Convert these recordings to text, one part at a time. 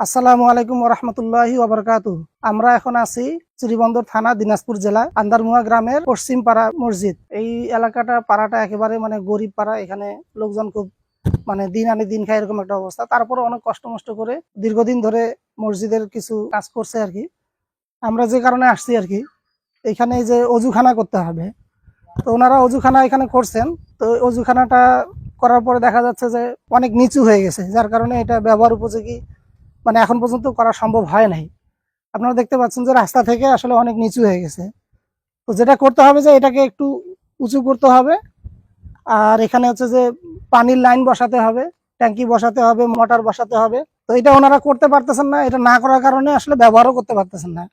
আসসালামু আলাইকুম ওরহমতুল্লাহি ওবরকাতু। আমরা এখন আছি শ্রীবন্দর থানা, দিনাজপুর জেলা, আন্দারমুয়া গ্রামের পশ্চিম পাড়া মসজিদ। এই পাড়াটা একেবারে গরিব পাড়া। এখানে লোকজন খুব দিন আনে দিন খায়, এরকম একটা অবস্থা। তারপরে অনেক কষ্ট মষ্ট করে দীর্ঘদিন ধরে মসজিদের কিছু কাজ করছে আর কি। আমরা যে কারণে আসছি আর কি, এখানে যে অজুখানা করতে হবে, তো ওনারা অজুখানা এখানে করছেন। তো অজুখানাটা করার পরে দেখা যাচ্ছে যে অনেক নিচু হয়ে গেছে, যার কারণে এটা ব্যবহার উপযোগী এখন পর্যন্ত করা সম্ভব হয় নাই। আপনারা দেখতে পাচ্ছেন যে রাস্তা থেকে আসলে অনেক নিচু হয়ে গেছে। তো যেটা করতে হবে যে এটাকে একটু উঁচু করতে হবে, আর এখানে হচ্ছে যে পানির লাইন বসাতে হবে, ট্যাঙ্কি বসাতে হবে, মোটর বসাতে হবে। তো এটা ওনারা করতে পারতেছেন না। এটা না করার কারণে আসলে ব্যবহারও করতে পারতেছেন না।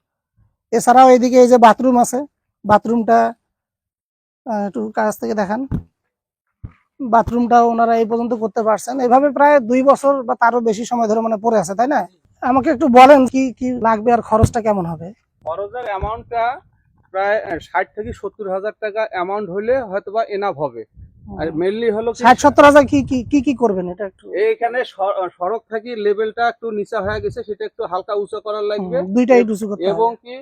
এছাড়াও এদিকে এই যে বাথরুম আছে, বাথরুমটা একটু কাছ থেকে দেখান। বাথরুমটাও ওনারা এই পর্যন্ত করতে পারছেন। এভাবে প্রায় 2 বছর বা তারও বেশি সময় ধরে পড়ে আছে, তাই না? আমাকে একটু বলেন কি কি লাগবে আর খরচটা কেমন হবে? খরচের অ্যামাউন্টটা প্রায় 60 থেকে 70,000 টাকা অ্যামাউন্ট হলে হয়তোবা এনাফ হবে। আর মেইনলি হলো 60-70 হাজার কি কি কি করবেন এটা একটু? এইখানে সড়ক থেকে লেভেলটা একটু নিচা হয়ে গেছে, সেটা একটু হালকা উঁচু করার লাগবে, দুইটাই উঁচু করতে হবে। এবং কি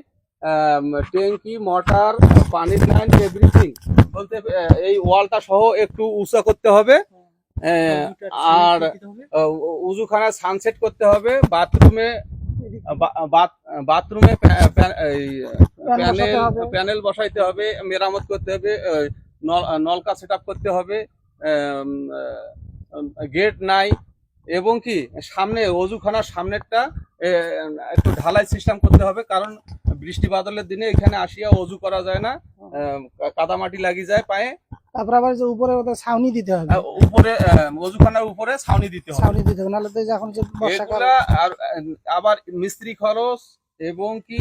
ট্যাঙ্কি, মোটর, পানির লাইন, এভরিথিং বলতে এই ওয়ালটা সহ একটু উঁচু করতে হবে। আর উজুখানা সানসেট করতে হবে। বাথরুমে প্যানেল বসাইতে হবে, মেরামত করতে হবে, নলকা সেট করতে হবে, গেট নাই, এবং কি সামনে অজুখানার সামনেরটা একটু ঢালাই সিস্টেম করতে হবে, কারণ বৃষ্টি বাদলের দিনে এখানে আসিয়া অজু করা যায় না, কাদামাটি লাগি যায় পায়ে। তারপর আবার যে উপরে ওটা ছাউনি দিতে হবে, উপরে অজুখানার উপরে ছাউনি দিতে হবে, নাহলে তো এখন যে বর্ষাকাল। আর আবার মিস্ত্রি খরচ, এবং কি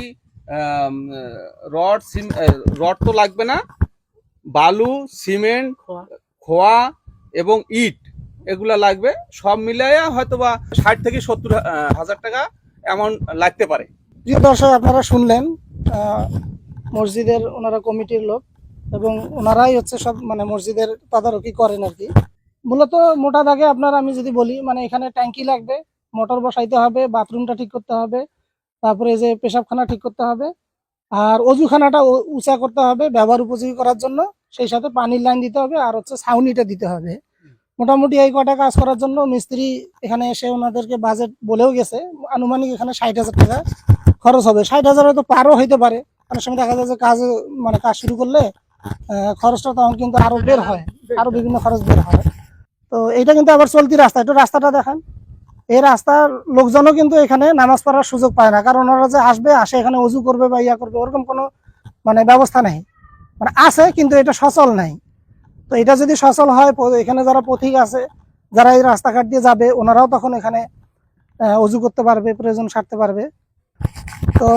রড তো লাগবে না, বালু, সিমেন্ট, খোয়া এবং ইট এগুলা লাগবে। সব মিলাইয়া হয়তোবা 60 থেকে 70,000 টাকা অ্যামাউন্ট লাগতে পারে। প্রিয় দর্শক, আপনারা শুনলেন মসজিদের ওনারা কমিটির লোক, এবং ওনারাই হচ্ছে সব মসজিদের তদারকি করেন আর কি। মূলত মোটা দাগে আমি যদি বলি, এখানে ট্যাঙ্কি লাগবে, মোটর বসাইতে হবে, বাথরুমটা ঠিক করতে হবে, তারপরে যে পেশাবখানা ঠিক করতে হবে, আর অজুখানাটা উঁচা করতে হবে ব্যবহার উপযোগী করার জন্য। সেই সাথে পানির লাইন দিতে হবে, আর হচ্ছে ছাউনিটা দিতে হবে। মোটামুটি এই কটা কাজ করার জন্য মিস্ত্রি এখানে এসে ওনাদেরকে বাজেট বলেও গেছে। আনুমানিক এখানে 60,000 টাকা খরচ হবে। 60,000 হয়তো পারও হইতে পারে। অনেক সময় দেখা যায় যে কাজ শুরু করলে খরচটা তখন কিন্তু আরো বের হয়, আরো বিভিন্ন খরচ বের হয়। তো এইটা কিন্তু আবার চলতি রাস্তা। একটু রাস্তাটা দেখান। এই রাস্তার লোকজনও কিন্তু এখানে নামাজ পড়ার সুযোগ পায় না, কারণ ওরা যে আসে এখানে অজু করবে বা ইয়া করবে, ওরকম কোনো ব্যবস্থা নেই। আছে, কিন্তু এটা সচল নাই। তো এটা যদি সচল হয়, এখানে যারা পথিক আছে, যারা এই রাস্তাঘাট দিয়ে যাবে, ওনারাও তখন এখানে অজু করতে পারবে, প্রয়োজন সারতে পারবে। তো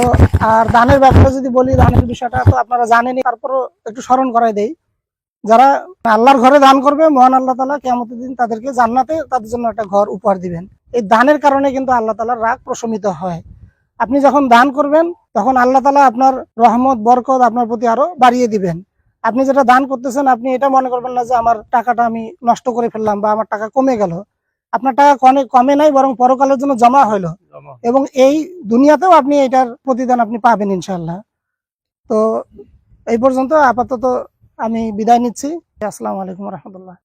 আর দানের ব্যাপারে যদি বলি, দানের বিষয়টা তো আপনারা জানেনই, তারপরও একটু স্মরণ করাই দেই। যারা আল্লাহর ঘরে দান করবে, মহান আল্লাহ তাআলা কিয়ামতের দিন তাদেরকে জান্নাতে তাদের জন্য একটা ঘর উপহার দিবেন। এই দানের কারণে কিন্তু আল্লাহ তাআলার রাগ প্রশমিত হয়। আপনি যখন দান করবেন, তখন আল্লাহ তাআলা আপনার রহমত, বরকত আপনার প্রতি আরো বাড়িয়ে দিবেন। আপনি যেটা দান করতেছেন, আপনি এটা মনে করবেন না যে আমার টাকাটা আমি নষ্ট করে ফেললাম বা আমার টাকা কমে গেল। আপনার টাকা কমে নাই, বরং পরকালের জন্য জমা হইলো, এবং এই দুনিয়াতেও আপনি এটার প্রতিদান আপনি পাবেন ইনশাআল্লাহ। তো এই পর্যন্ত আপাতত আমি বিদায় নিচ্ছি। আসসালামু আলাইকুম রহমতুল্লাহ।